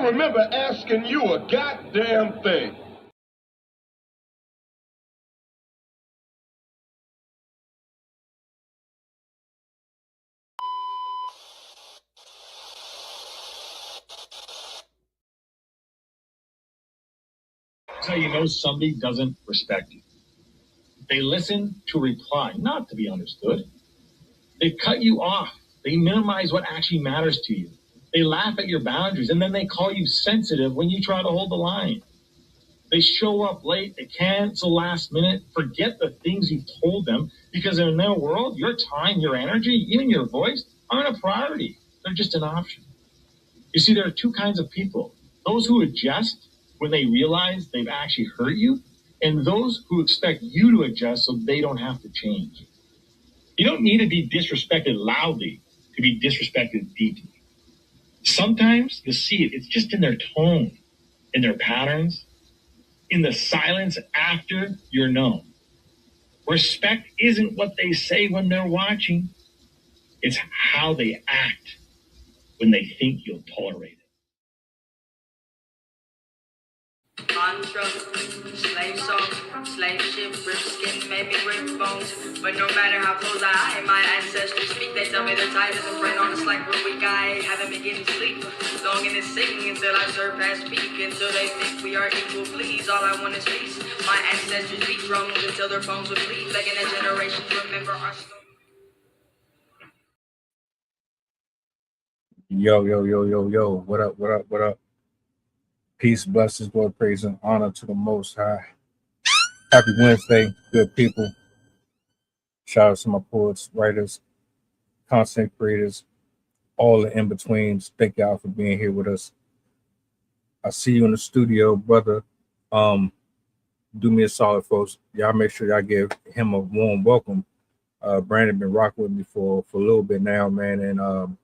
don't remember asking you a goddamn thing. That's how you know somebody doesn't respect you. They listen to reply, not to be understood. They cut you off. They minimize what actually matters to you. They laugh at your boundaries, and then they call you sensitive when you try to hold the line. They show up late, they cancel last minute, forget the things you've told them, because in their world, your time, your energy, even your voice aren't a priority. They're just an option. You see, there are two kinds of people. Those who adjust when they realize they've actually hurt you, and those who expect you to adjust so they don't have to change. You don't need to be disrespected loudly to be disrespected deeply. Sometimes you'll see it. It's just in their tone, in their patterns, in the silence after you're known. Respect isn't what they say when they're watching. It's how they act when they think you'll tolerate it. Mantra, slave song, slave ship, rip skin, made me rip bones. But no matter how close I am, my ancestors speak. They tell me they're tired as a friend on us like we're weak. I haven't been getting sleep. Longing to sing until I surpass peak. Until they think we are equal, please. All I want is peace. My ancestors beat drums until their bones would bleed. Begging a generation to remember our story. Yo. What up? Peace, blessings, glory, praise, and honor to the Most High. Happy Wednesday, good people. Shout out to my poets, writers, content creators, all the in-betweens. Thank y'all for being here with us. I see you in the studio, brother. Do me a solid, folks. Y'all make sure y'all give him a warm welcome. Brandon been rocking with me for a little bit now, man, and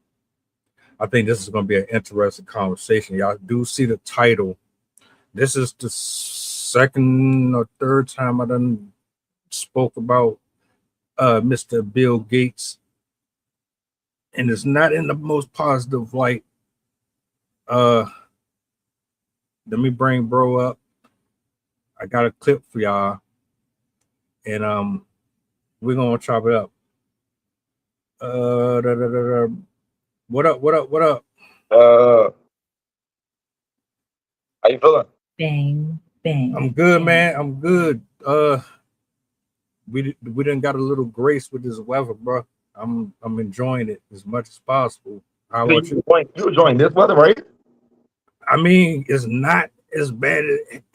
I think this is going to be an interesting conversation. Y'all do see the title. This is the second or third time I done spoke about Mr. Bill Gates, and it's not in the most positive light. Let me bring bro up. I got a clip for y'all, and we're gonna chop it up. What up? How you feeling? Bang. I'm good, man. I'm good. We done got a little grace with this weather, bro. I'm enjoying it as much as possible. How about you? You enjoying this weather, right? I mean, it's not as bad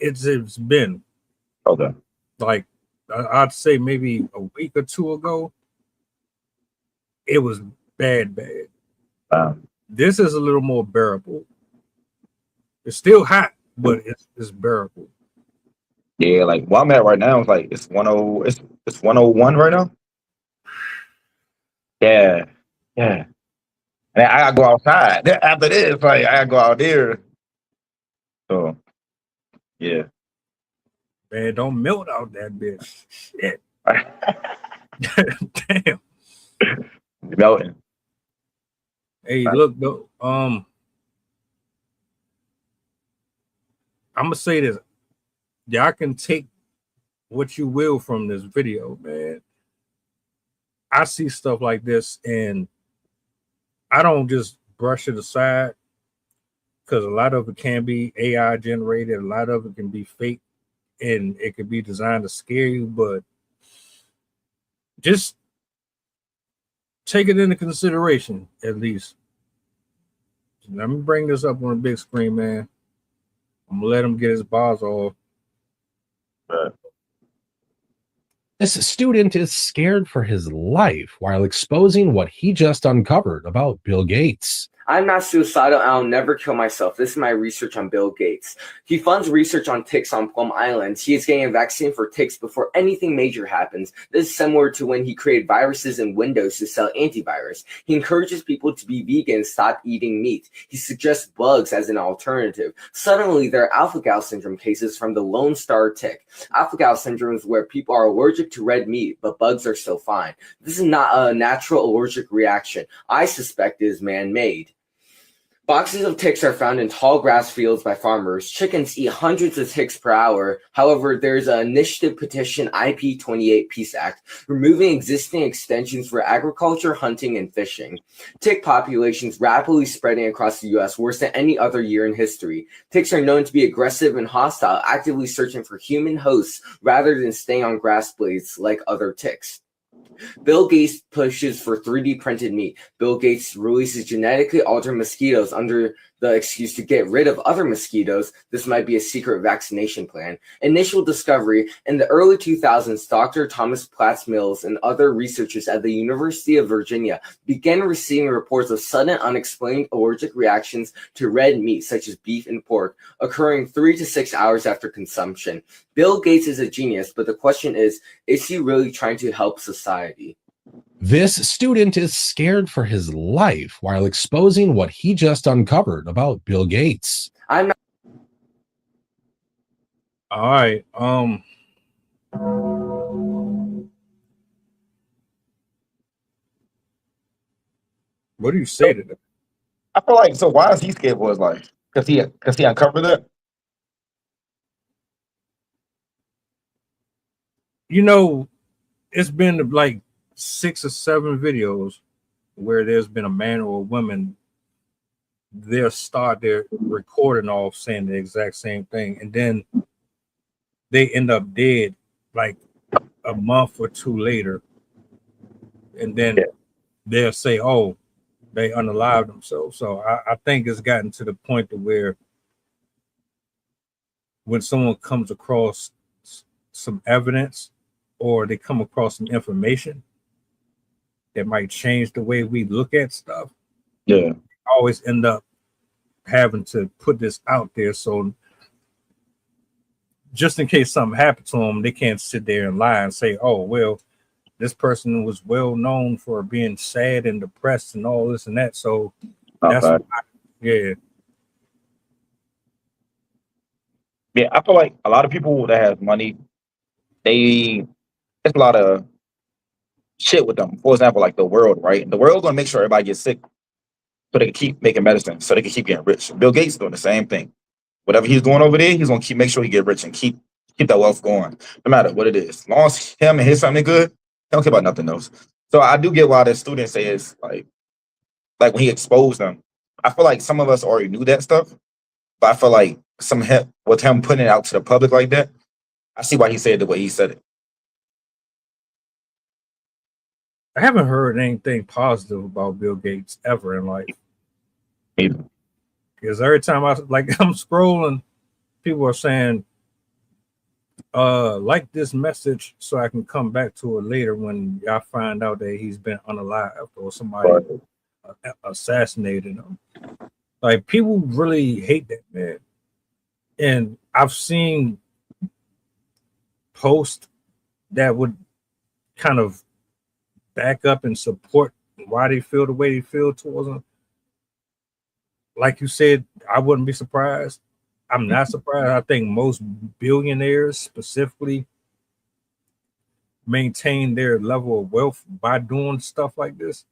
as it's been. Okay. Like I'd say maybe a week or two ago, it was bad. This is a little more bearable. It's still hot, but it's bearable. Yeah, like where I'm at right now, it's 101 right now. Yeah. And I gotta go outside. After this, I gotta go out there. So yeah. Man, don't melt out that bitch. Shit. Damn. Melting. Hey, look though. I'm gonna say this. Y'all can take what you will from this video, man. I see stuff like this and I don't just brush it aside because a lot of it can be AI generated, a lot of it can be fake, and it could be designed to scare you, but just take it into consideration at least. Let me bring this up on the big screen, man. I'm gonna let him get his bars off. This student is scared for his life while exposing what he just uncovered about Bill Gates. I'm not suicidal and I'll never kill myself. This is my research on Bill Gates. He funds research on ticks on Plum Island. He is getting a vaccine for ticks before anything major happens. This is similar to when he created viruses in Windows to sell antivirus. He encourages people to be vegan and stop eating meat. He suggests bugs as an alternative. Suddenly, there are alpha-gal syndrome cases from the Lone Star tick. Alpha-gal syndrome is where people are allergic to red meat, but bugs are still fine. This is not a natural allergic reaction. I suspect it is man-made. Boxes of ticks are found in tall grass fields by farmers. Chickens eat hundreds of ticks per hour. However, there's an initiative petition, IP28 Peace Act, removing existing extensions for agriculture, hunting, and fishing. Tick populations rapidly spreading across the U.S. worse than any other year in history. Ticks are known to be aggressive and hostile, actively searching for human hosts rather than staying on grass blades like other ticks. Bill Gates pushes for 3D printed meat. Bill Gates releases genetically altered mosquitoes under the excuse to get rid of other mosquitoes. This might be a secret vaccination plan. Initial discovery in the early 2000s, Dr. Thomas Platts Mills and other researchers at the University of Virginia began receiving reports of sudden unexplained allergic reactions to red meat, such as beef and pork, occurring 3 to 6 hours after consumption. Bill Gates is a genius, but the question is he really trying to help society? This student is scared for his life while exposing what he just uncovered about Bill Gates. I'm not. All right. What do you say to that? I feel like, so why is he scared for his life? Because he uncovered it. You know, it's been like 6 or 7 videos where there's been a man or a woman, they'll start their recording off saying the exact same thing, and then they end up dead like a month or 2 later, and then they'll say, oh, they unalived themselves. So I think it's gotten to the point to where when someone comes across some evidence or they come across some information that might change the way we look at stuff, always end up having to put this out there. So just in case something happened to them, they can't sit there and lie and say, oh, well, this person was well known for being sad and depressed and all this and that. So that's why, Yeah, I feel like a lot of people that have money, there's a lot of shit with them. For example, like the world, right? The world's gonna make sure everybody gets sick so they can keep making medicine, so they can keep getting rich. Bill Gates is doing the same thing. Whatever he's doing over there, he's gonna make sure he get rich and keep that wealth going, no matter what it is. As long as him and his something good, he don't care about nothing else. So I do get why the student says like when he exposed them. I feel like some of us already knew that stuff, but I feel like with him putting it out to the public like that, I see why he said the way he said it. I haven't heard anything positive about Bill Gates ever in life. Either. Because every time I'm scrolling, people are saying, like this message so I can come back to it later when y'all find out that he's been unalived or somebody assassinated him. Like, people really hate that man. And I've seen posts that would kind of back up and support why they feel the way they feel towards him. Like you said, I wouldn't be surprised. I'm not surprised. I think most billionaires specifically maintain their level of wealth by doing stuff like this.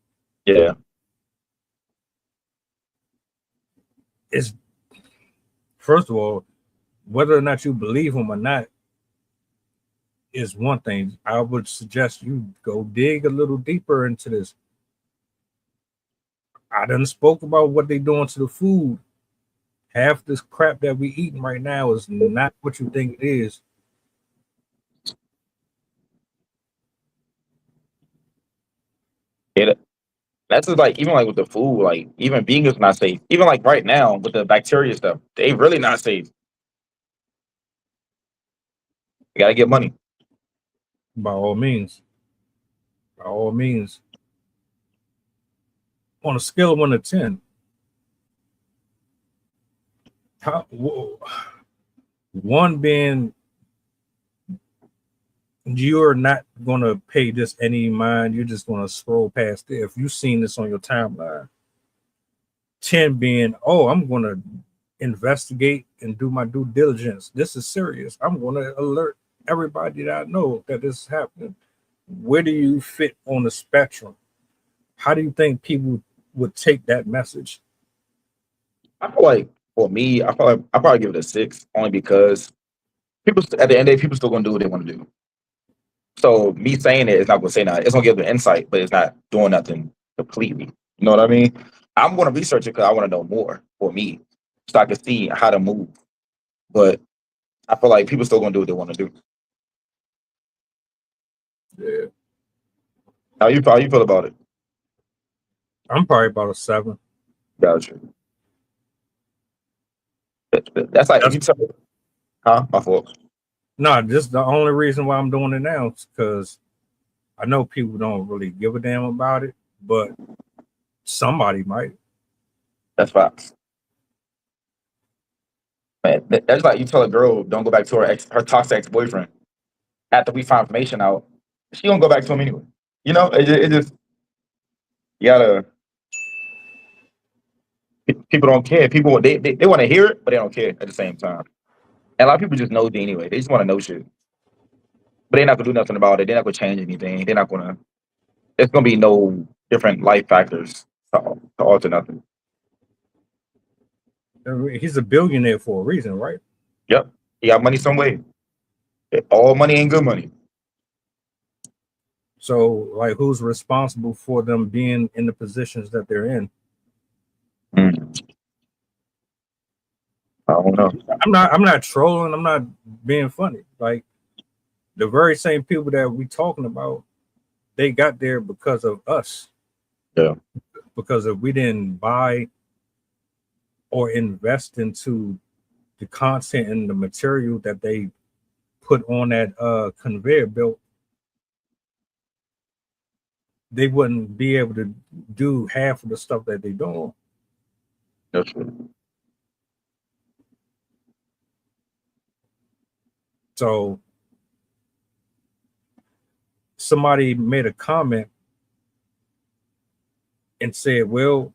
Yeah. It's, first of all, whether or not you believe him or not is one thing. I would suggest you go dig a little deeper into this. I done spoke about what they doing to the food. Half this crap that we eating right now is not what you think it is. Yeah, that's just like even like with the food, like even being is not safe. Even like right now with the bacteria stuff, they really not safe. You gotta get money. By all means. By all means. On a scale of 1 to 10, one being you're not going to pay this any mind, you're just going to scroll past it if you've seen this on your timeline. 10 being, oh, I'm going to investigate and do my due diligence. This is serious. I'm going to alert everybody that I know that this is happening. Where do you fit on the spectrum? How do you think people would take that message? I feel like for me, I feel like I probably give it a 6, only because people at the end of the day, people still gonna do what they want to do. So me saying it is not gonna say nothing. It's gonna give them insight, but it's not doing nothing completely. You know what I mean? I'm gonna research it because I want to know more for me, so I can see how to move. But I feel like people still gonna do what they want to do. Yeah, How you feel about it? I'm probably about a 7. Gotcha. That's like if That's you tell, huh? My fault. no, just the only reason why I'm doing it now is because I know people don't really give a damn about it, but somebody might. That's facts. Man, that's like you tell a girl don't go back to her toxic ex boyfriend after we find information out. She gonna go back to him anyway. You know, it just you gotta. People don't care. People they want to hear it, but they don't care at the same time. And a lot of people just know it anyway. They just want to know shit, but they're not gonna do nothing about it. They're not gonna change anything. They're not gonna. There's gonna be no different life factors to alter nothing. He's a billionaire for a reason, right? Yep, he got money some way. All money ain't good money. So, like, who's responsible for them being in the positions that they're in? Mm. I don't know. I'm not trolling. I'm not being funny. Like, the very same people that we talking about, they got there because of us. Yeah. Because if we didn't buy or invest into the content and the material that they put on that conveyor belt, they wouldn't be able to do half of the stuff that they're doing. That's true. So somebody made a comment and said, well,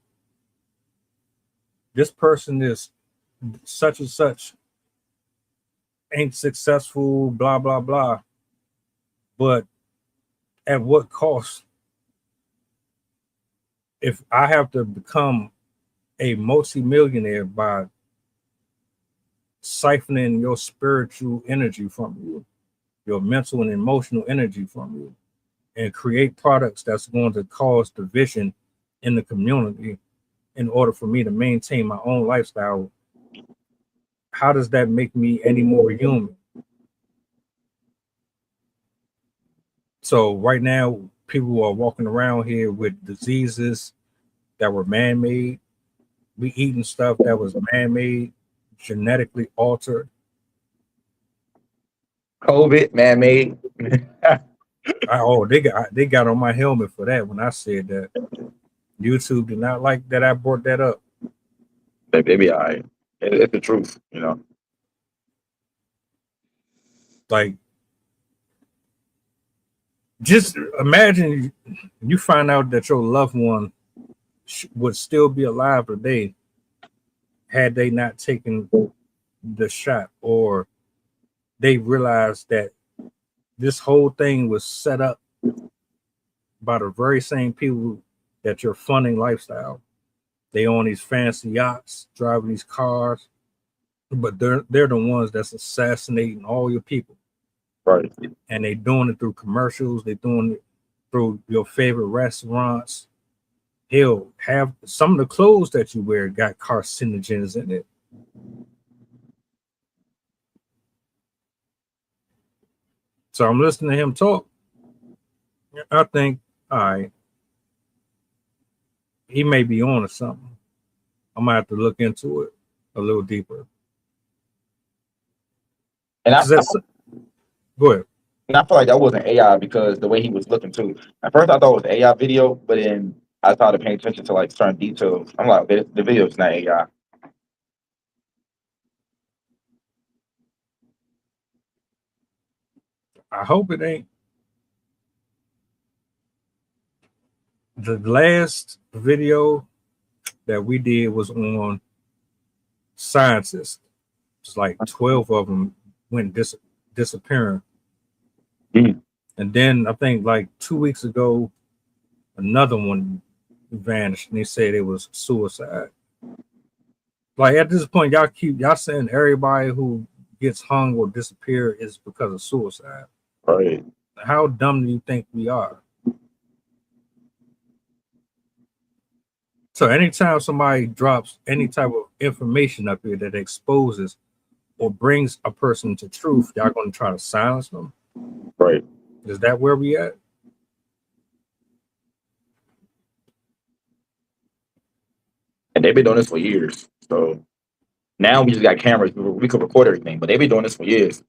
this person is such and such, ain't successful, blah, blah, blah. But at what cost? If I have to become a multimillionaire by siphoning your spiritual energy from you, your mental and emotional energy from you, and create products that's going to cause division in the community in order for me to maintain my own lifestyle, how does that make me any more human? So right now, people are walking around here with diseases that were man-made. We eating stuff that was man-made, genetically altered. COVID, man-made. They got on my helmet for that when I said that. YouTube did not like that I brought that up. They be all right. It's the truth, you know. Like, just imagine you find out that your loved one would still be alive today had they not taken the shot, or they realized that this whole thing was set up by the very same people that you're funding lifestyle. They own these fancy yachts, driving these cars, but they're the ones that's assassinating all your people. Right. And they doing it through commercials. They doing it through your favorite restaurants. Hell, have some of the clothes that you wear got carcinogens in it. So I'm listening to him talk. I think, all right, he may be on to something. I might have to look into it a little deeper. And Go ahead. And I feel like that wasn't AI because the way he was looking too. At first, I thought it was an AI video, but then I started paying attention to like certain details. I'm like, the video is not AI. I hope it ain't. The last video that we did was on scientists. It's like 12 of them went disappearing. Mm. And then I think like 2 weeks ago, another one vanished and they said it was suicide. Like at this point, y'all saying everybody who gets hung or disappear is because of suicide. Right. How dumb do you think we are? So anytime somebody drops any type of information up here that exposes or brings a person to truth, y'all gonna try to silence them? Right. Is that where we at? And they've been doing this for years. So now we just got cameras. We could record everything, but they've been doing this for years.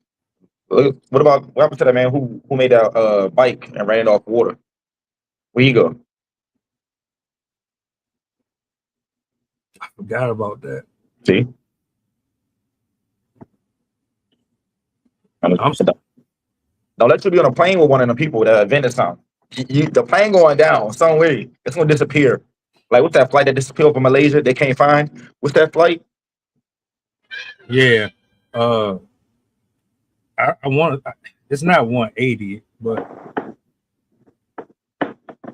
Look, what happened to that man who made that bike and ran it off water? Where you go? I forgot about that. See? Don't let you be on a plane with one of the people that invented something. The plane going down some way, it's gonna disappear. Like what's that flight that disappeared from Malaysia? They can't find. What's that flight? Yeah. I want. It's not 180, but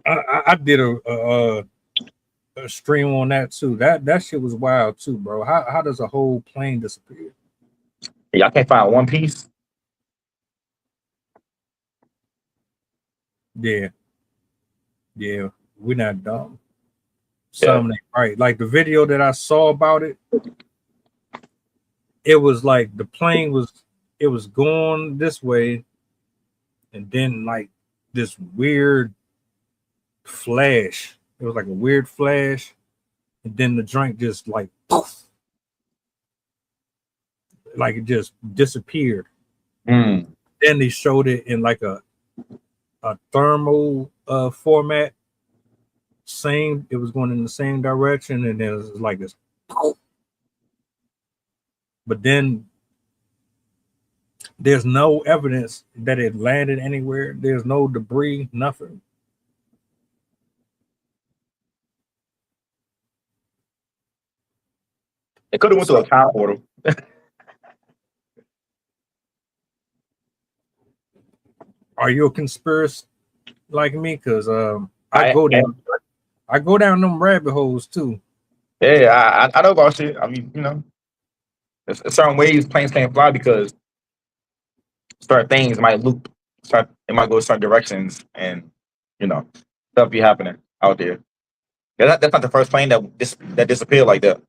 I did a stream on that too. That shit was wild too, bro. How does a whole plane disappear? Y'all can't find one piece. Yeah, we're not dumb. Something ain't right. Like the video that I saw about it, it was like the plane was going this way, and then like this weird flash. It was like a weird flash, and then the joint just like poof, like it just disappeared. Mm. Then they showed it in like a thermal format. Same, it was going in the same direction, and then it was like this. But then there's no evidence that it landed anywhere. There's no debris, nothing. It could have went to a time portal. Are you a conspiracy like me? Because I go down them rabbit holes too. Yeah, I know about shit. I mean, you know, there's certain ways planes can't fly because certain things might loop. It might go certain directions, and you know, stuff be happening out there. Yeah, that's not the first plane that disappeared like that.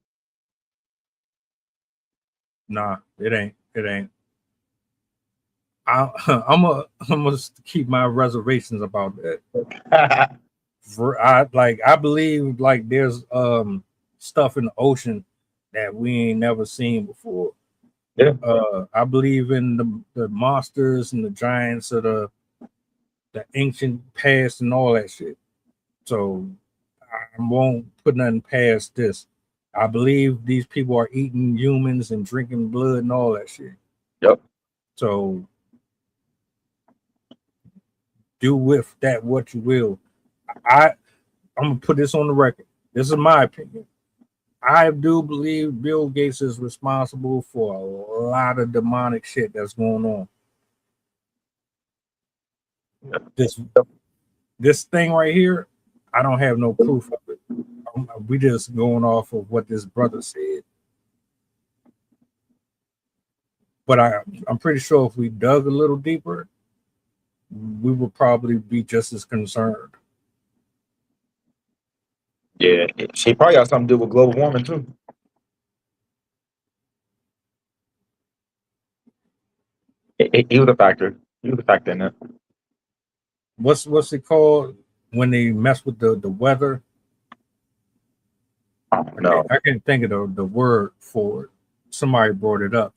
Nah, it ain't. It ain't. I'm gonna keep my reservations about that. I believe like there's stuff in the ocean that we ain't never seen before. Yeah. I believe in the monsters and the giants of the ancient past and all that shit. So I won't put nothing past this. I believe these people are eating humans and drinking blood and all that shit. Yep. So do with that what you will. I'm gonna put this on the record. This is my opinion. I do believe Bill Gates is responsible for a lot of demonic shit that's going on. This thing right here, I don't have no proof of it. We just going off of what this brother said. But I'm pretty sure if we dug a little deeper, we would probably be just as concerned. Yeah, she probably got something to do with global warming too. He was a factor. He was a factor in it. What's it called when they mess with the weather? No, I can't think of the word for it. Somebody brought it up.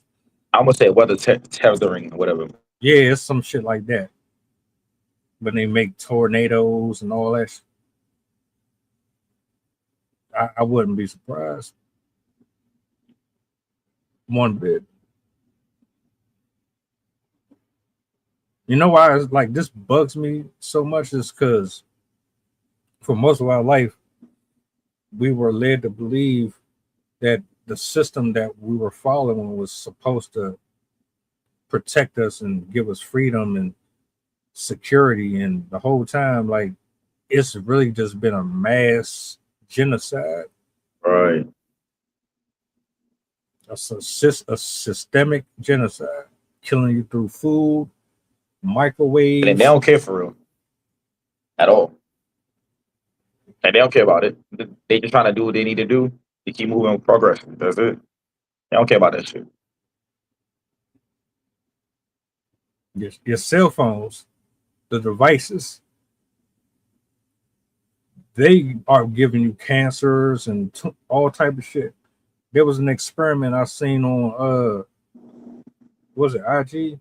I'm gonna say weather tethering or whatever. Yeah, it's some shit like that. When they make tornadoes and all that shit. I wouldn't be surprised. One bit. You know why it's like this bugs me so much is because for most of our life, we were led to believe that the system that we were following was supposed to protect us and give us freedom and security. And the whole time, like, it's really just been a mass genocide. Right. A systemic genocide, killing you through food, And microwaves. they don't care for real at all. And they don't care about it. They just trying to do what they need to do to keep moving with progress. That's it. They don't care about that shit. Your cell phones, the devices, they are giving you cancers and all type of shit. There was an experiment I seen on was it IG?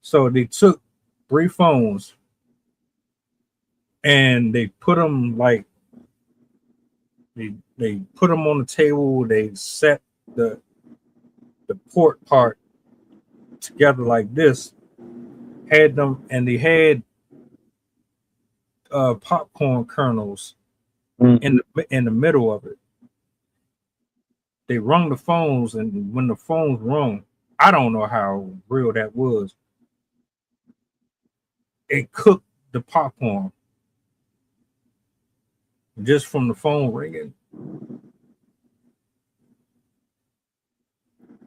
So they took 3 phones and they put them like they put them on the table. They set the port part together like this. Had them, and they had popcorn kernels in the middle of it. They rung the phones, and when the phones rung, I don't know how real that was. It cooked the popcorn just from the phone ringing.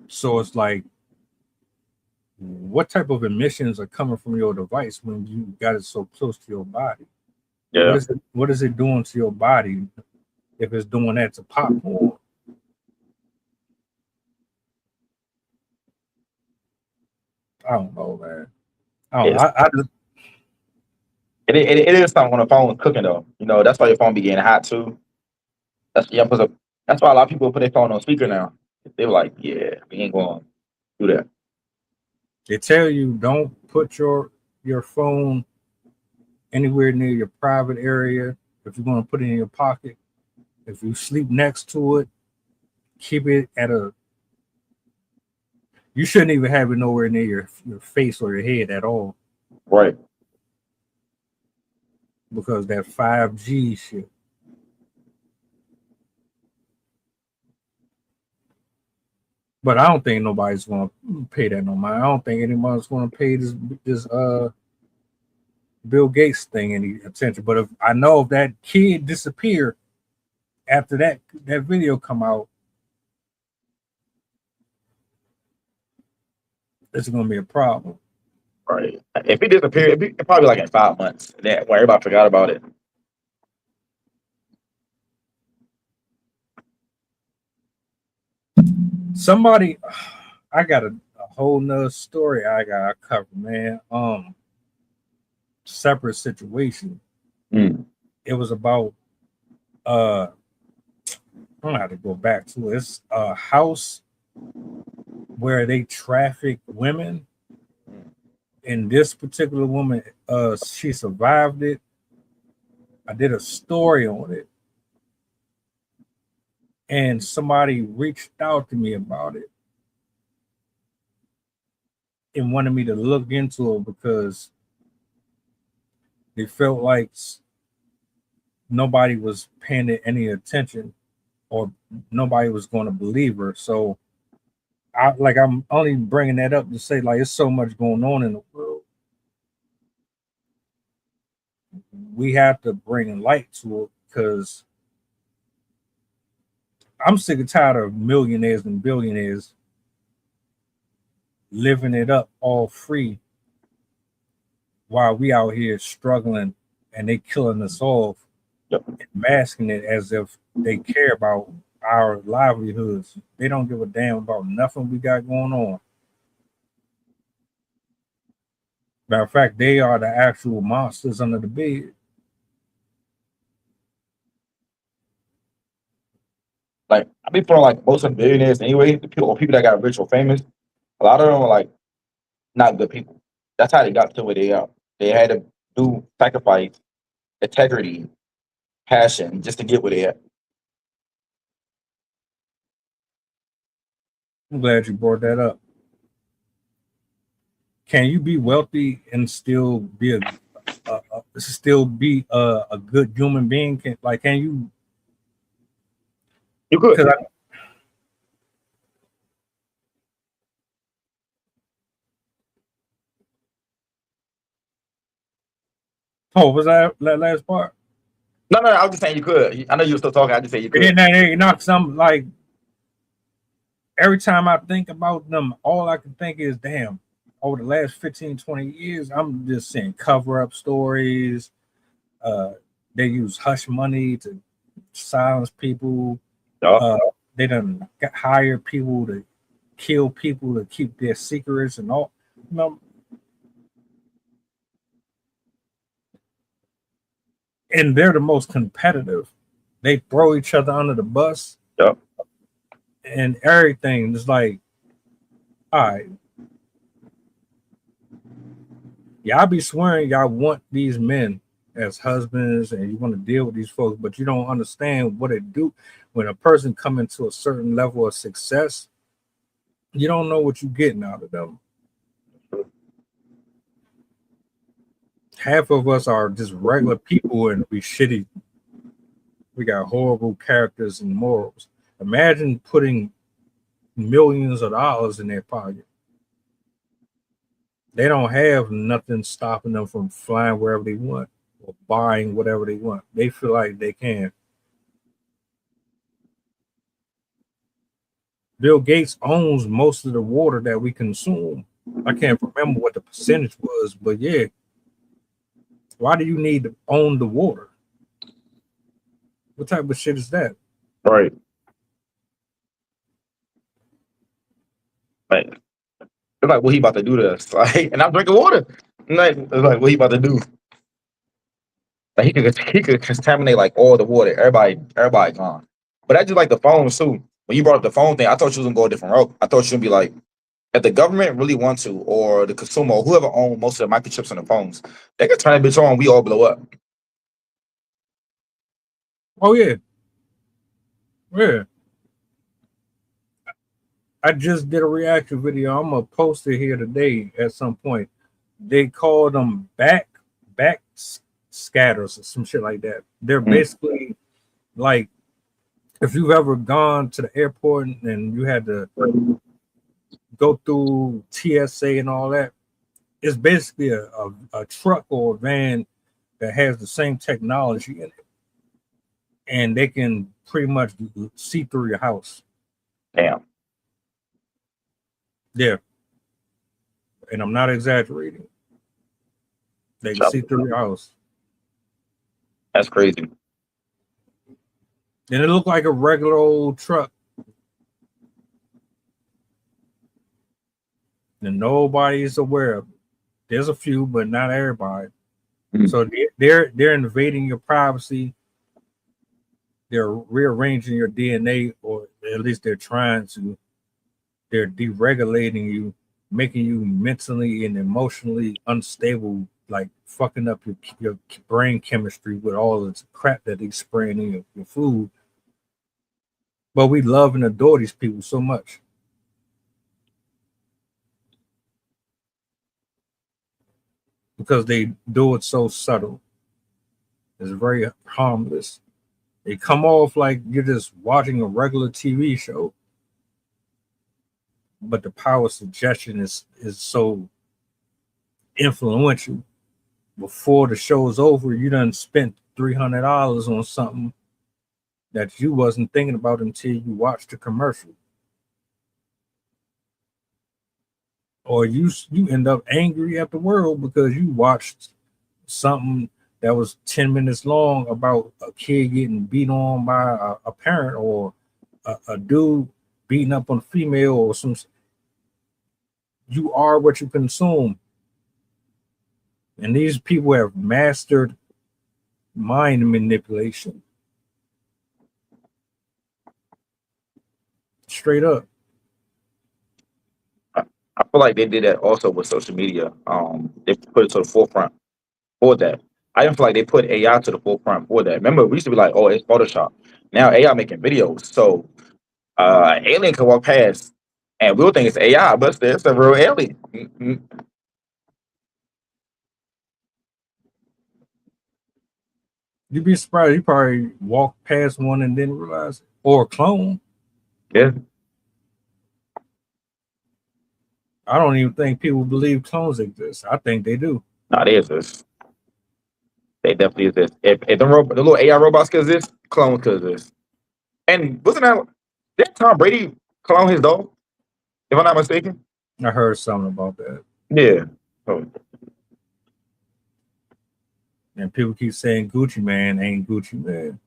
So it's like, what type of emissions are coming from your device when you got it so close to your body? Yeah. What is it doing to your body if it's doing that to popcorn? I don't know, man. It is something when the phone is cooking though. You know, that's why your phone be getting hot too. That's why a lot of people put their phone on speaker now. They were like, yeah, we ain't going to do that. They tell you don't put your phone anywhere near your private area. If you're going to put it in your pocket, if you sleep next to it, keep it at you shouldn't even have it nowhere near your face or your head at all. Right. Because that 5G shit. But I don't think nobody's going to pay that no mind. I don't think anyone's going to pay this Bill Gates thing any attention. But if that kid disappeared after that video come out, it's going to be a problem. Right. If he disappeared, it'd probably like in 5 months. Then when everybody forgot about it. Somebody, I got a whole nother story I got to cover, man. Separate situation. It was about I'm gonna have to go back to it. It's a house where they traffic women, and this particular woman, she survived it. I did a story on it, and somebody reached out to me about it and wanted me to look into it because they felt like nobody was paying it any attention or nobody was going to believe her. So I'm only bringing that up to say, like, there's so much going on in the world. We have to bring light to it because I'm sick and tired of millionaires and billionaires living it up all free while we out here struggling and they killing us off, masking it as if they care about our livelihoods. They don't give a damn about nothing we got going on. Matter of fact, they are the actual monsters under the bed. Like, I be feeling like most of the billionaires anyway, the people that got rich or famous, a lot of them are like not good people. That's how they got to where they are. They had to do sacrifice, integrity, passion just to get where they at. I'm glad you brought that up. Can you be wealthy and still be a good human being? Can you? You could. Was that last part? No, I was just saying you could. I know you were still talking. I just said you could. Some like every time I think about them, all I can think is, damn, over the last 15, 20 years, I'm just seeing cover-up stories. They use hush money to silence people. Yup. They done hire people to kill people to keep their secrets and all. You know, and they're the most competitive. They throw each other under the bus Yup. and everything. It's like, all right, y'all be swearing y'all want these men as husbands and you want to deal with these folks, but you don't understand what it do when a person come into a certain level of success. You don't know what you're getting out of them. Half of us are just regular people and we shitty. We got horrible characters and morals. Imagine putting millions of dollars in their pocket. They don't have nothing stopping them from flying wherever they want or buying whatever they want. They feel like they can. Bill Gates owns most of the water that we consume. I can't remember what the percentage was, but yeah. Why do you need to own the water? What type of shit is that? Right. Like, it's like, what he about to do to us? Like, and I'm drinking water. It's like, what he about to do? Like, he could contaminate like all the water. Everybody gone. But I just like the phones too. When you brought up the phone thing, I thought you was gonna go a different route. I thought you would be like, if the government really want to, or the consumer, or whoever owns most of the microchips on the phones, they can turn that bitch on. We all blow up. Oh yeah. Yeah. I just did a reaction video. I'm gonna post it here today at some point. They call them back scatters or some shit like that. They're basically like if you've ever gone to the airport and you had to go through TSA and all that, it's basically a truck or a van that has the same technology in it. And they can pretty much see through your house. Damn. Yeah. And I'm not exaggerating. They can see through your house. That's crazy. And it looked like a regular old truck. And nobody's aware of it. There's a few, but not everybody. So they're invading your privacy. They're rearranging your DNA, or at least they're trying to. They're deregulating you, making you mentally and emotionally unstable, like fucking up your brain chemistry with all the crap that they spraying in your food. But we love and adore these people so much. Because they do it so subtle. It's very harmless. They come off like you're just watching a regular TV show. But the power of suggestion is so influential. Before the show's over, you done spent $300 on something that you wasn't thinking about until you watched the commercial. Or you end up angry at the world because you watched something that was 10 minutes long about a kid getting beat on by a parent, or a dude beating up on a female, or some. You are what you consume. And these people have mastered mind manipulation. Straight up. I feel like they did that also with social media. They put it to the forefront for that. I didn't feel like they put AI to the forefront for that. Remember, we used to be like, oh, it's Photoshop. Now AI making videos. So alien can walk past and we'll think it's AI, but it's a real alien. You'd be surprised. You probably walked past one and didn't realize it. Or a clone. Yeah. I don't even think people believe clones exist. I think they do. No, they exist. They definitely exist. If the little AI robots could exist, clones could exist. And wasn't that Tom Brady clone his dog, if I'm not mistaken. I heard something about that. Yeah. So, And people keep saying Gucci Man ain't Gucci Man.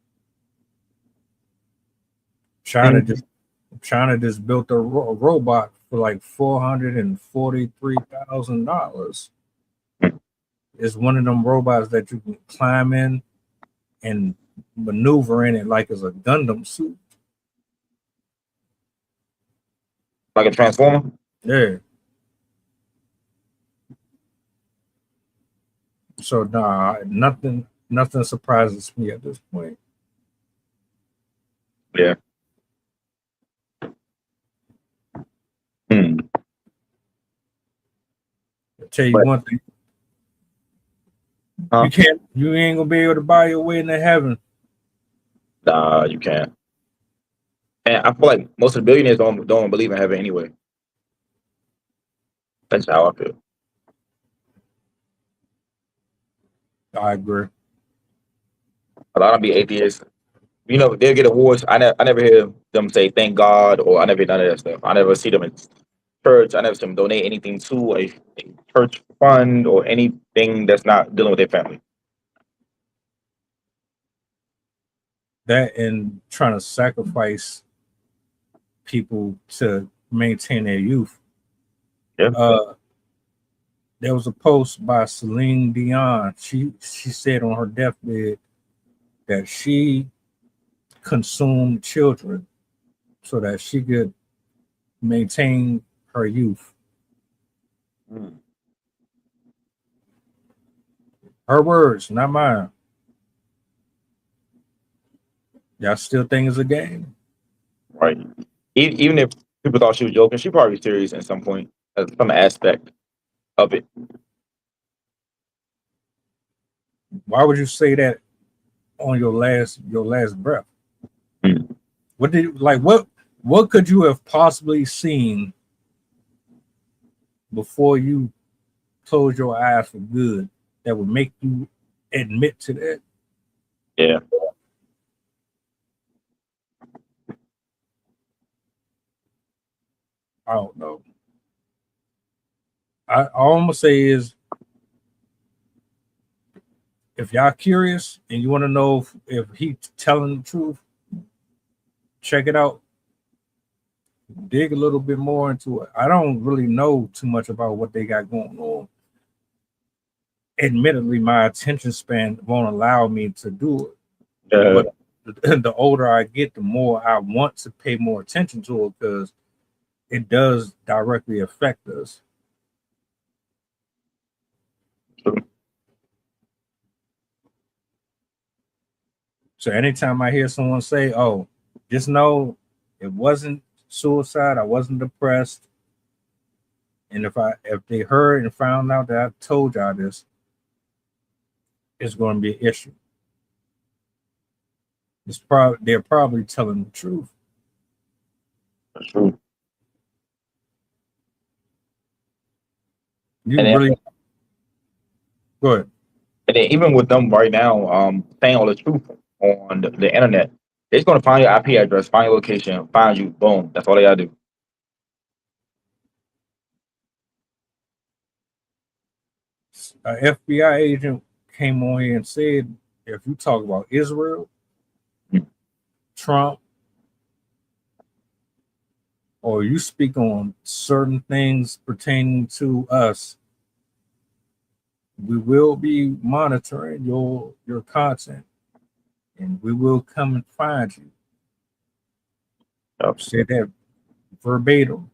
China just built a robot for like $443,000. It's one of them robots that you can climb in and maneuver in it like it's a Gundam suit. like a transformer. Yeah. So nah, nothing surprises me at this point. Yeah. Hmm. I'll tell you But- one thing. Huh? You ain't gonna be able to buy your way into heaven. Nah, you can't. And I feel like most of the billionaires don't believe in heaven anyway. That's how I feel. I agree. A lot of them be atheists. You know, they'll get awards. I never hear them say thank God, or I never hear none of that stuff. I never see them in church. I never see them donate anything to a church fund or anything that's not dealing with their family. That and trying to sacrifice people to maintain their youth. Yeah. There was a post by Celine Dion. She said on her deathbed that she consumed children so that she could maintain her youth. Mm. Her words, not mine. Y'all still think it's a game? Right. Even if people thought she was joking, she probably was serious at some point, some aspect of it. Why would you say that on your last breath? Mm. What could you have possibly seen before you close your eyes for good that would make you admit to that? Yeah. I don't know. All I'm gonna say is, if y'all curious and you want to know if he's telling the truth, check it out. Dig a little bit more into it. I don't really know too much about what they got going on. Admittedly, my attention span won't allow me to do it. But the older I get, the more I want to pay more attention to it because it does directly affect us. So anytime I hear someone say, "Oh, just know it wasn't suicide, I wasn't depressed," and if they heard and found out that I told y'all this, it's going to be an issue. They're probably telling the truth. That's true. You And then- really go ahead. And then even with them right now, saying all the truth on the internet, they're just gonna find your IP address, find your location, find you, boom. That's all they gotta do. An FBI agent came on here and said, if you talk about Israel, Trump, or you speak on certain things pertaining to us, we will be monitoring your content, and we will come and find you. Yep. Said that verbatim.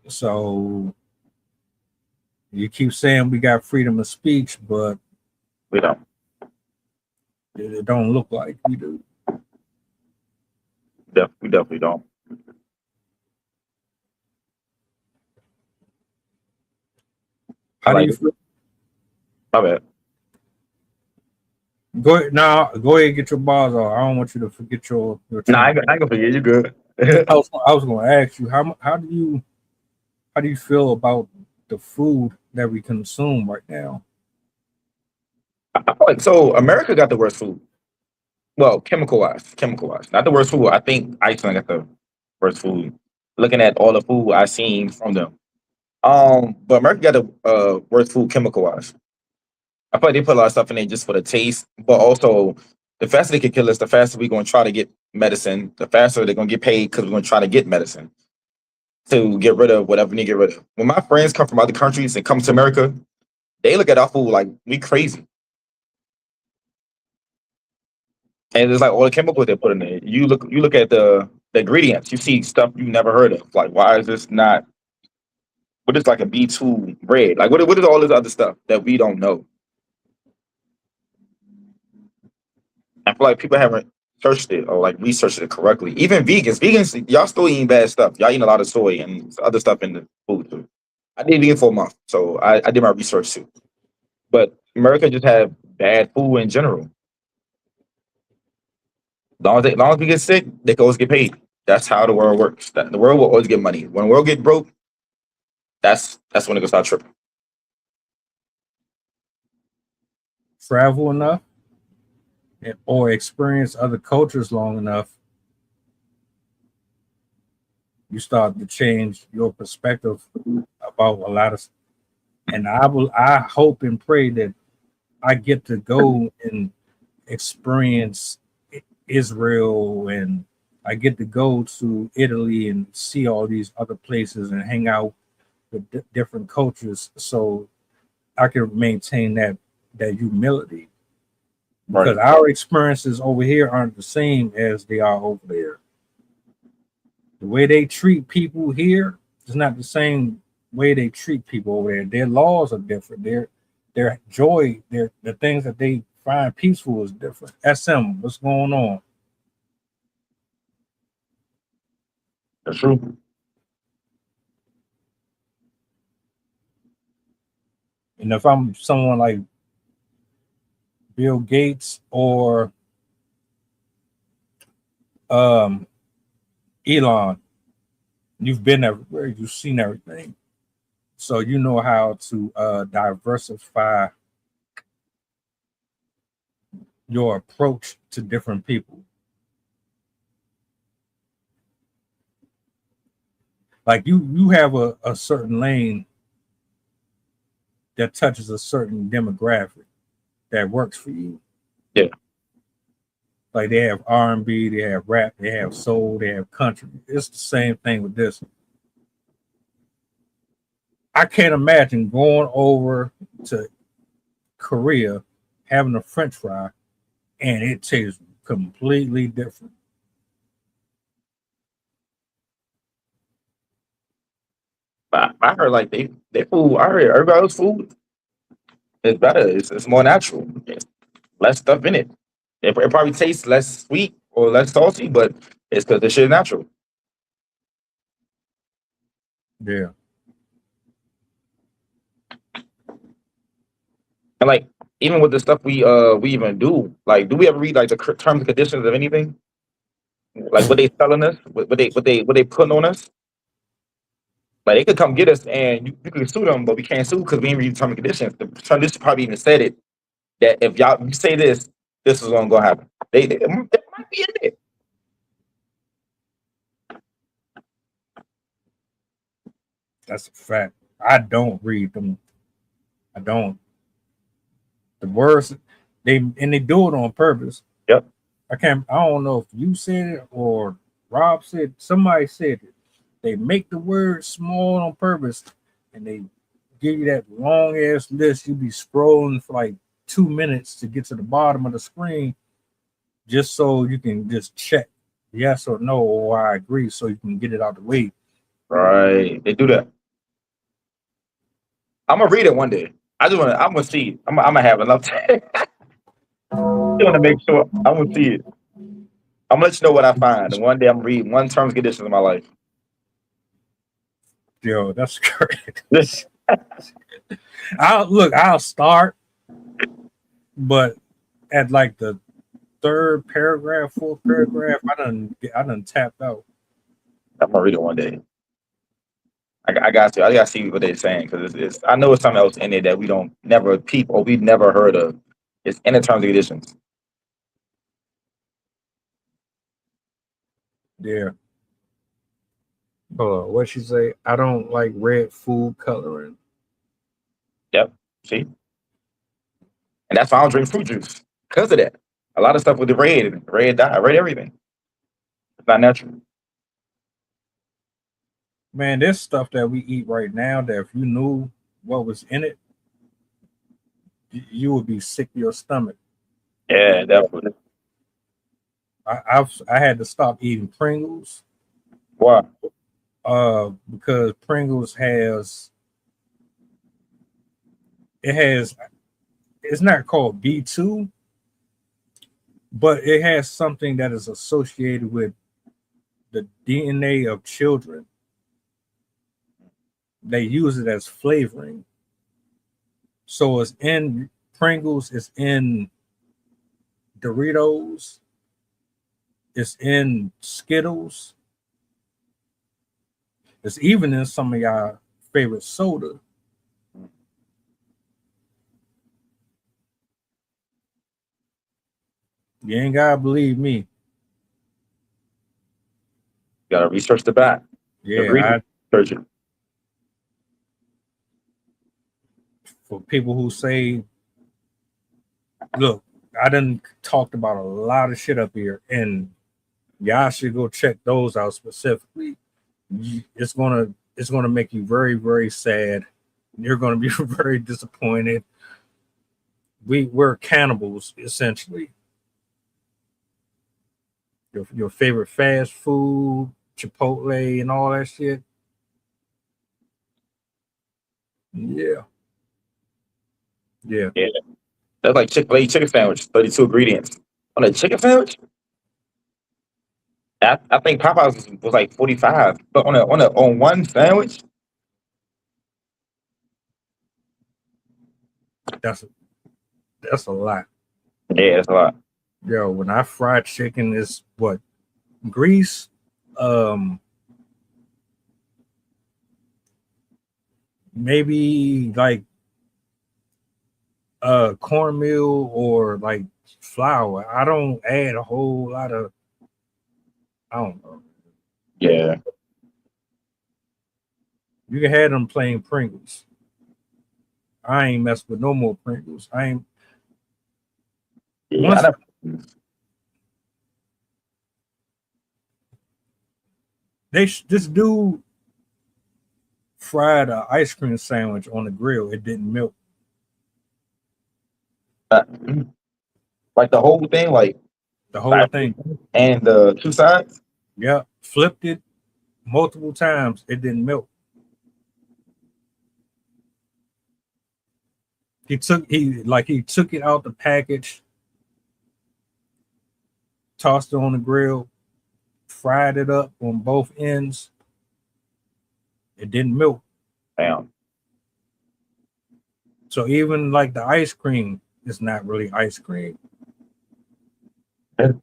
So you keep saying we got freedom of speech, but We don't. it don't look like we do. We definitely don't. How do Like- you feel? My bad. Go ahead now. Go ahead and get your bars off. I don't want you to forget your. Nah, I ain't gonna forget. You good. I was going to ask you how do you feel about the food that we consume right now? I feel like so America got the worst food. Well, chemical wise, not the worst food. I think Iceland got the worst food. Looking at all the food I seen from them, but America got the worst food chemical wise. I feel like they put a lot of stuff in there just for the taste, but also the faster they can kill us, the faster we're going to try to get medicine. The faster they're going to get paid because we're going to try to get medicine to get rid of whatever we need to get rid of. When my friends come from other countries and come to America, they look at our food like we crazy. And it's like all the chemicals they put in there. You look at the ingredients, you see stuff you never heard of. Like, why is this not what is like a B2 bread? Like what is all this other stuff that we don't know? I feel like people haven't searched it or like researched it correctly. Even vegans, y'all still eating bad stuff. Y'all eating a lot of soy and other stuff in the food too. I did vegan for a month, so I did my research too. But America just had bad food in general. Long as we get sick, they can always get paid. That's how the world works. The world will always get money. When the world get broke, that's when it gonna start tripping. Travel enough or experience other cultures long enough, you start to change your perspective about a lot of. And I hope and pray that I get to go and experience Israel, and I get to go to Italy and see all these other places and hang out with different cultures, so I can maintain that humility. Because our experiences over here aren't the same as they are over there. The way they treat people here is not the same way they treat people over there. Their laws are different. Their joy, the things that they find peaceful is different. SM, what's going on? That's true. And if I'm someone like Bill Gates or Elon, you've been everywhere, you've seen everything, so you know how to diversify your approach to different people. Like you have a certain lane that touches a certain demographic that works for you. Yeah. Like they have R&B, they have rap, they have soul, they have country. It's the same thing with this. I can't imagine going over to Korea, having a French fry, and it tastes completely different. But I heard like they food. I heard everybody else's food is better. It's more natural. It's less stuff in it. It probably tastes less sweet or less salty, but it's because the shit is natural. Yeah. And like even with the stuff we even do, like do we ever read like the terms and conditions of anything? Like what they telling us, what they putting on us? Like they could come get us and you could sue them, but we can't sue because we ain't read the terms and conditions. The terms and conditions probably even said it that if y'all you say this is what's gonna happen. They might be in there. That's a fact. I don't read them. I don't. The words they do it on purpose. Yep. I don't know if you said it or Rob said, somebody said it. They make the word small on purpose and they give you that long ass list. You be scrolling for like 2 minutes to get to the bottom of the screen just so you can just check yes or no or I agree so you can get it out the way. Right. They do that. I'm gonna read it one day. I'm gonna see it. I'm gonna have enough time. I want to make sure I'm gonna see it. I'm gonna let you know what I find. And one day I'm reading one terms and conditions in my life. Yo, that's great. I'll start, but at like the third paragraph, fourth paragraph, I done tapped out. I'm gonna read it one day. I got to. I gotta see what they're saying because it's. I know it's something else in there that we don't never peep or we never heard of. It's in the terms and conditions. Yeah. What she say? I don't like red food coloring. Yep. See, and that's why I don't drink fruit juice because of that. A lot of stuff with the red dye, red everything. It's not natural. Man, there's stuff that we eat right now that if you knew what was in it, you would be sick to your stomach. Yeah, definitely. I had to stop eating Pringles Why? because Pringles has it's not called B2, but it has something that is associated with the DNA of children. They use it as flavoring. So it's in Pringles, it's in Doritos, it's in Skittles, it's even in some of y'all favorite soda. You ain't gotta believe me. You gotta research the back. Yeah, Research it. for people who say, look, I done talked about a lot of shit up here, and y'all should go check those out specifically. It's gonna make you very, very sad. You're gonna be very disappointed. We're cannibals, essentially. Your favorite fast food, Chipotle, and all that shit. Yeah. Yeah. That's like Chick-fil-A chicken sandwich, 32 ingredients. On a chicken sandwich? I think Popeyes was like 45, but on one sandwich, That's a lot. yeah, that's a lot. Yo, when I fry chicken, is what grease, maybe like cornmeal or like flour. I don't add a whole lot of. I don't know. Yeah, You can have them plain Pringles. I ain't mess with no more Pringles. I ain't. yeah. Once this dude fried an ice cream sandwich on the grill, it didn't melt. Like the whole thing, like The whole thing. and the two sides. Yeah, flipped it multiple times. It didn't melt. He took it out the package, tossed it on the grill, fried it up on both ends. It didn't melt. Damn. So even like the ice cream is not really ice cream. And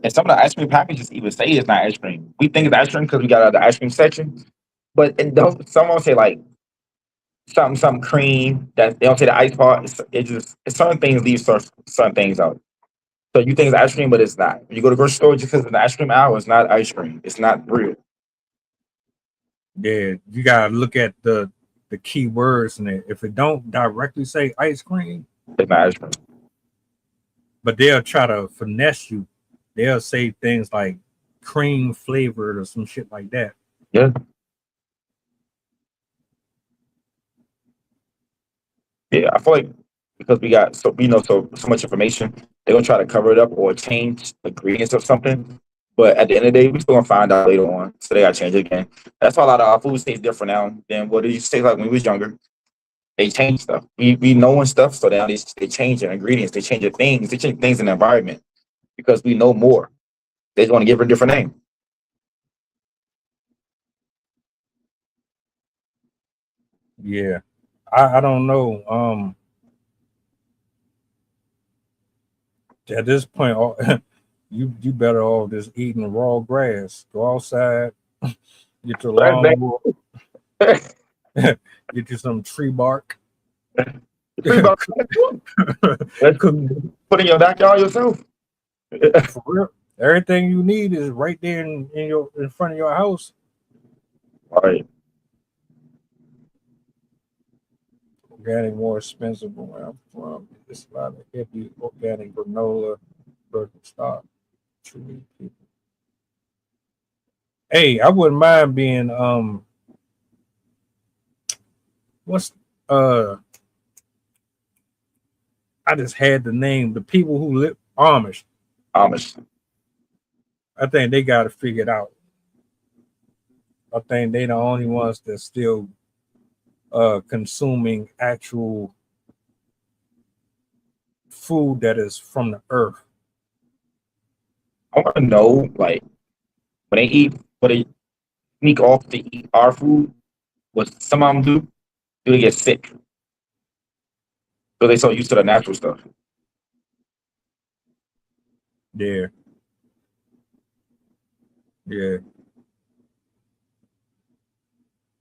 some of the ice cream packages even say it's not ice cream. We think it's ice cream because we got the ice cream section, but it don't. Someone say like something cream that they don't say the ice part. It's certain things leave certain things out. So you think it's ice cream, but it's not. When you go to the grocery store, just because it's an ice cream aisle, it's not ice cream. It's not real. Yeah, you gotta look at the key words in it. If it don't directly say ice cream, It's not ice cream. but they'll try to finesse you. They'll say things like cream flavored or some shit like that. Yeah. Yeah, I feel like because we know so much information, they're gonna try to cover it up or change the ingredients of something. But at the end of the day, we still gonna find out later on. So they gotta change it again. That's why a lot of our food tastes different now than what it used to taste like when we was younger. They change stuff. We knowing stuff, so now they change the ingredients, they change the things, they change things in the environment because we know more. They just want to give her a different name. Yeah. I don't know. At this point, you better off just eating raw grass. Go outside, get your lawnmower, get you some tree bark. Put in your backyard yourself. For real. Everything you need is right there in front of your house. Right. Organic more expensive but where I'm from. It's a lot of hippie organic granola, burger stock, tree people. Hey, I wouldn't mind being what's uh I just had the name, the people who live Amish. Amish. I think they got to figure it out. I think they the only ones that still consuming actual food that is from the earth. I want to know, like, when they eat, when they sneak off to eat our food, what some of them do they get sick? Because they so used to the natural stuff. Yeah, yeah.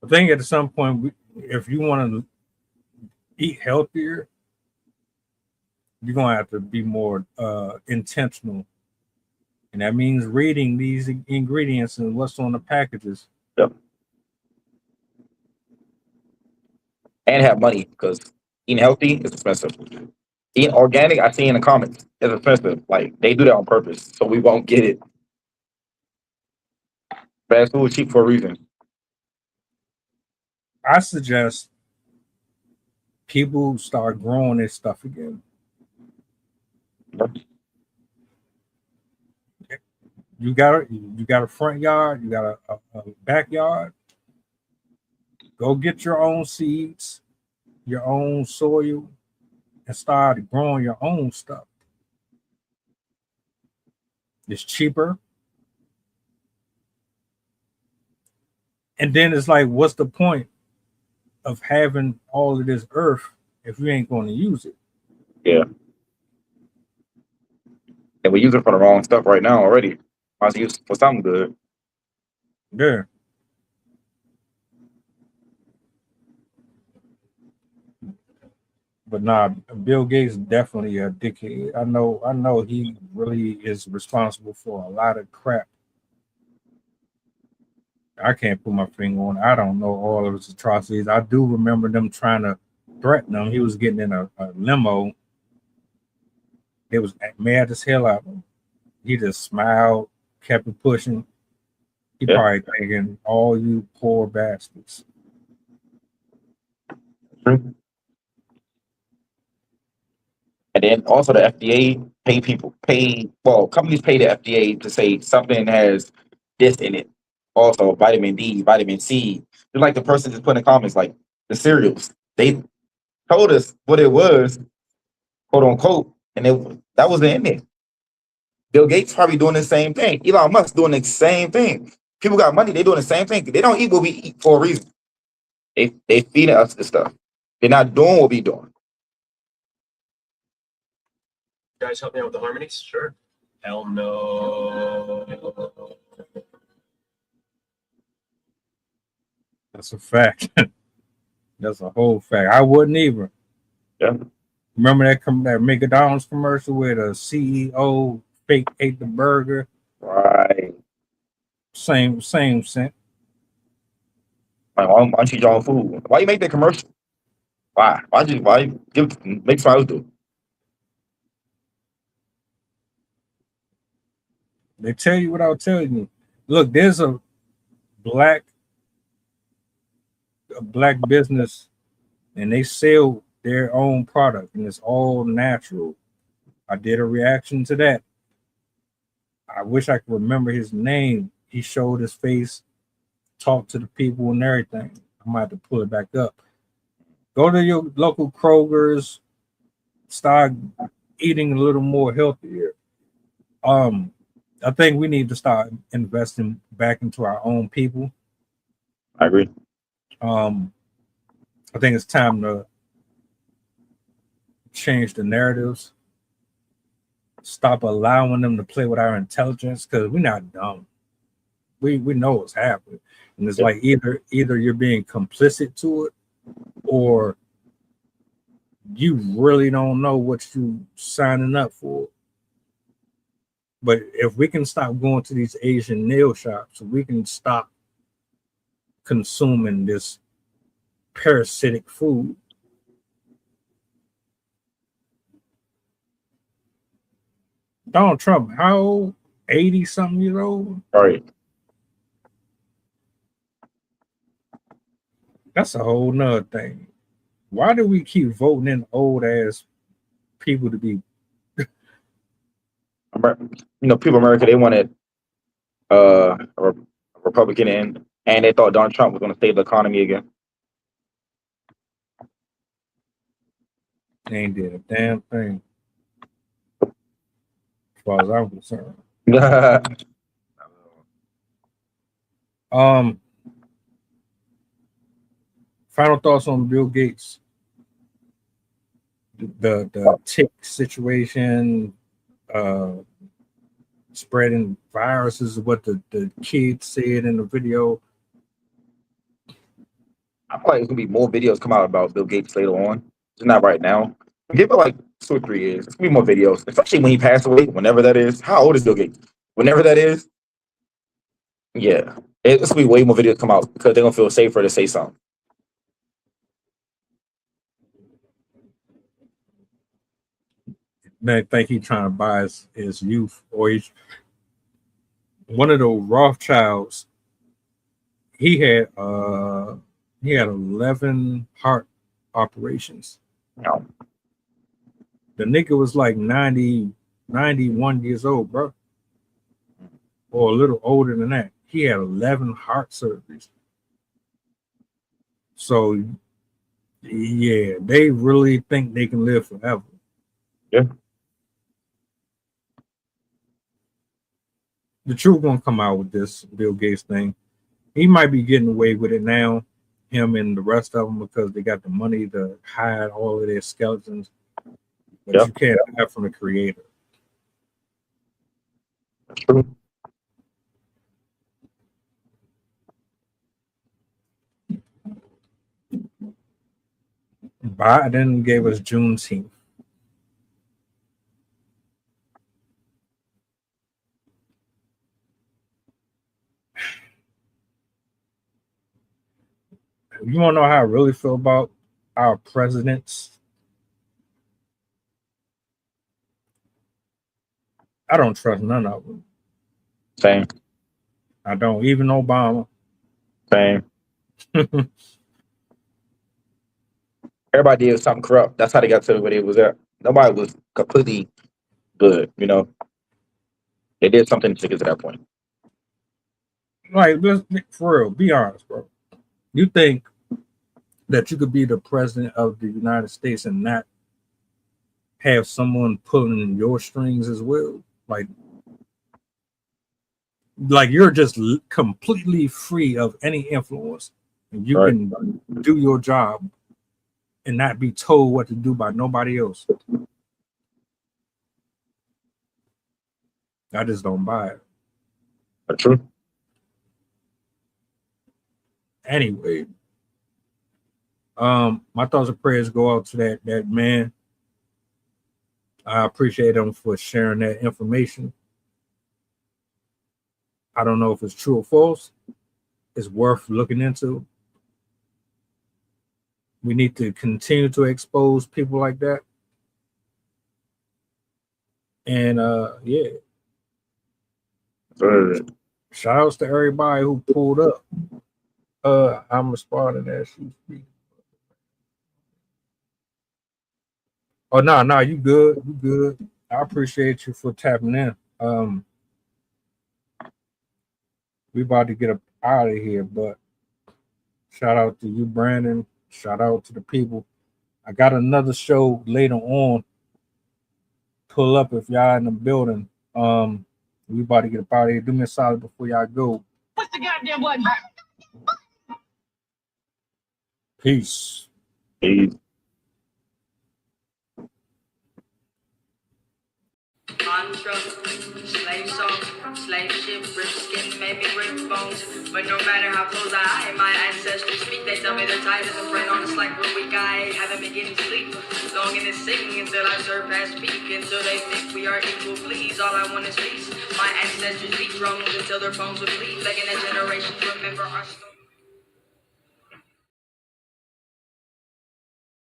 I think at some point, if you want to eat healthier, you're gonna have to be more intentional, and that means reading these ingredients and what's on the packages. Yep. And have money because eating healthy is expensive. Eating organic, I see in the comments, is expensive. Like they do that on purpose, so we won't get it. Fast food is cheap for a reason. I suggest people start growing this stuff again. You got a front yard, you got a backyard. Go get your own seeds, your own soil, and start growing your own stuff. It's cheaper. And then it's like, what's the point of having all of this earth if you ain't going to use it? Yeah. And we use it for the wrong stuff right now already. Might as well use it for something good. Yeah. But nah, Bill Gates definitely a dickhead. I know he really is responsible for a lot of crap. I can't put my finger on it. I don't know all of his atrocities. I do remember them trying to threaten him. He was getting in a limo. They was mad as hell out of him. He just smiled, kept it pushing. He Yeah. probably thinking, all you poor bastards. And then also the FDA companies pay the FDA to say something has this in it. Also vitamin D, vitamin C. Just like the person just put in the comments, like the cereals. They told us what it was, quote unquote, and that wasn't in there. Bill Gates probably doing the same thing. Elon Musk doing the same thing. People got money, they doing the same thing. They don't eat what we eat for a reason. They feeding us this stuff. They're not doing what we doing. You guys help me out with the harmonies? Sure. Hell no. That's a fact. That's a whole fact. I wouldn't either. Yeah. Remember that McDonald's commercial where the CEO fake ate the burger? Right. Same scent. Like, why don't you eat your own food? Why you make that commercial? Why? Why make somebody else do it? They tell you without telling you. Look, there's a black business, and they sell their own product, and it's all natural. I did a reaction to that. I wish I could remember his name. He showed his face, talked to the people and everything. I might have to pull it back up. Go to your local Kroger's, start eating a little more healthier. I think we need to start investing back into our own people. I agree. I think it's time to change the narratives. Stop allowing them to play with our intelligence because we're not dumb. We know what's happening, and it's like either you're being complicit to it, or you really don't know what you signing up for. But if we can stop going to these Asian nail shops, we can stop consuming this parasitic food. Donald Trump, how old? 80 something years old? Right. That's a whole nother thing. Why do we keep voting in old ass people to be? People in America, they wanted a Republican in, and they thought Donald Trump was going to save the economy again. They ain't did a damn thing, as far as I'm concerned. Final thoughts on Bill Gates. The tick situation, spreading viruses, what the kids said in the video. I feel like there's gonna be more videos come out about Bill Gates later on. It's not right now. Give it like 2 or 3 years. There's gonna be more videos, especially when he passed away, whenever that is. How old is Bill Gates? Whenever that is. Yeah, it's gonna be way more videos come out because they're gonna feel safer to say something. I think he's trying to buy his youth, or he's one of those Rothschilds. He had 11 heart operations. No. The nigga was like 90, 91 years old, bro, or a little older than that. He had 11 heart surgeries. So yeah, they really think they can live forever. Yeah. The truth gonna come out with this Bill Gates thing. He might be getting away with it now, him and the rest of them, because they got the money to hide all of their skeletons. But you can't hide from the creator. That's true. Biden gave us Juneteenth. You want to know how I really feel about our presidents? I don't trust none of them. Same. I don't. Even Obama. Same. Everybody did something corrupt. That's how they got to where they was at. Nobody was completely good, They did something to get to that point. Like, for real, be honest, bro. You think that you could be the president of the United States and not have someone pulling your strings as well? Like you're just completely free of any influence, and you can do your job and not be told what to do by nobody else. I just don't buy it. That's true. Anyway, my thoughts and prayers go out to that man. I appreciate him for sharing that information. I don't know if it's true or false. It's worth looking into. We need to continue to expose people like that. And yeah. Shout outs to everybody who pulled up. I'm responding as you speak. Oh no, you good. You good. I appreciate you for tapping in. We about to get up out of here, but shout out to you, Brandon. Shout out to the people. I got another show later on. Pull up if y'all in the building. We about to get up out of here. Do me a solid before y'all go. What's the goddamn button? Peace. Peace. Construct, slave song, slave ship, rip skin, maybe rip bones. But no matter how close I am, my ancestors speak. They tell me they're tired as a friend on us like we're weak. I haven't been getting sleep. Long in this singing until I surpass peak. Until they think we are equal, please. All I want is peace. My ancestors beat drums until their bones would bleed, begging that generations remember our story.